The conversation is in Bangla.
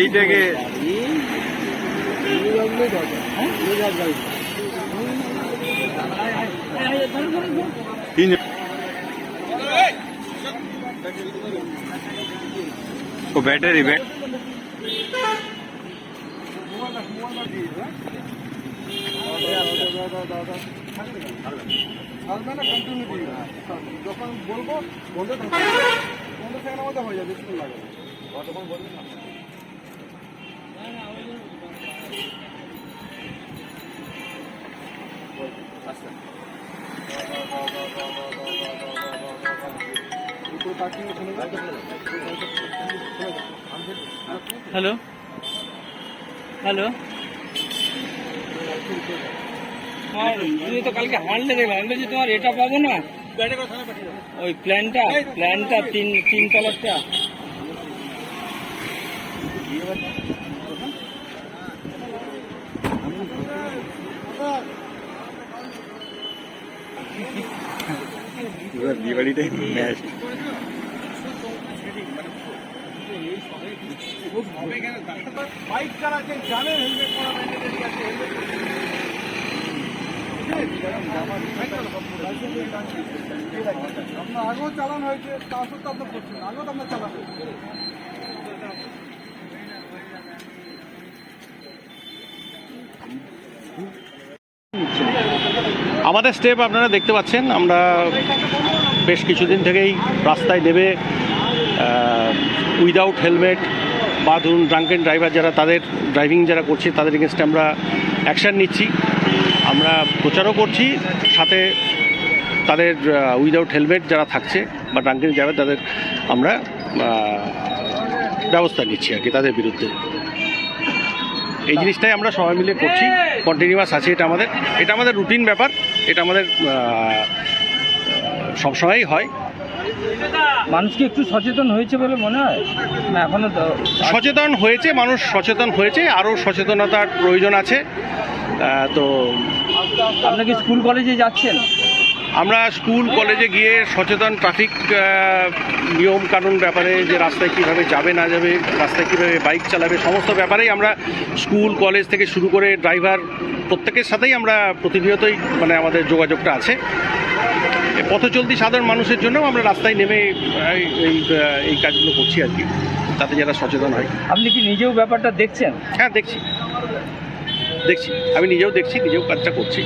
এইটাকে ব্যাটারি যখন বলবো বন্ধ সেখানের মধ্যে হয়ে যাবে, স্কুল লাগে তখন বলবেন না। হ্যালো হ্যালো, হ্যাঁ তুমি তো কালকে হাঁটলে দেখলাম, আমি বলছি তোমার এটা পাবো না, ওই প্ল্যানটা তিন তলারটা। বিয়ে বাড়িটাই ম্যাচ। বাইক চালাচ্ছেন জানেন হেলমেট পরা আছে, আপনার আগেও চালান হয়েছে, তা সত্ত্বেও আপনার করছেন, আগেও তো আপনার চালান হয়েছে। আমাদের স্টেপ আপনারা দেখতে পাচ্ছেন, আমরা বেশ কিছুদিন থেকেই রাস্তায় নেমে উইদাউট হেলমেট বা ধরুন ড্রাঙ্কেন ড্রাইভার যারা, তাদের ড্রাইভিং যারা করছে তাদের এগেনস্টে আমরা অ্যাকশান নিচ্ছি, আমরা প্রচারও করছি, সাথে তাদের উইদাউট হেলমেট যারা থাকছে বা ড্রাঙ্কেন ড্রাইভার তাদের আমরা ব্যবস্থা নিচ্ছি আর কি তাদের বিরুদ্ধে। এই জিনিসটাই আমরা সবাই মিলে করছি, কন্টিনিউয়াস আছে, এটা আমাদের রুটিন ব্যাপার, এটা আমাদের সবসময়ই হয়। মানুষ কি একটু সচেতন হয়েছে বলে মনে হয়? না এখনো সচেতন হয়েছে, মানুষ সচেতন হয়েছে, আরও সচেতনতার প্রয়োজন আছে। তো আপনি কি স্কুল কলেজে যাচ্ছেন? আমরা স্কুল কলেজে গিয়ে সচেতন ট্রাফিক নিয়ম কানুন ব্যাপারে, যে রাস্তায় কীভাবে যাবে না যাবে, রাস্তায় কীভাবে বাইক চালাবে, সমস্ত ব্যাপারেই আমরা স্কুল কলেজ থেকে শুরু করে ড্রাইভার প্রত্যেকের সাথেই আমরা প্রতিনিয়তই মানে আমাদের যোগাযোগটা আছে। পথচলতি সাধারণ মানুষের জন্যও আমরা রাস্তায় নেমে এই কাজগুলো করছি আর কি, তাতে যারা সচেতন হয়। আপনি কি নিজেও ব্যাপারটা দেখছেন? হ্যাঁ দেখছি, আমি নিজেও দেখছি, নিজেও কাজটা করছি।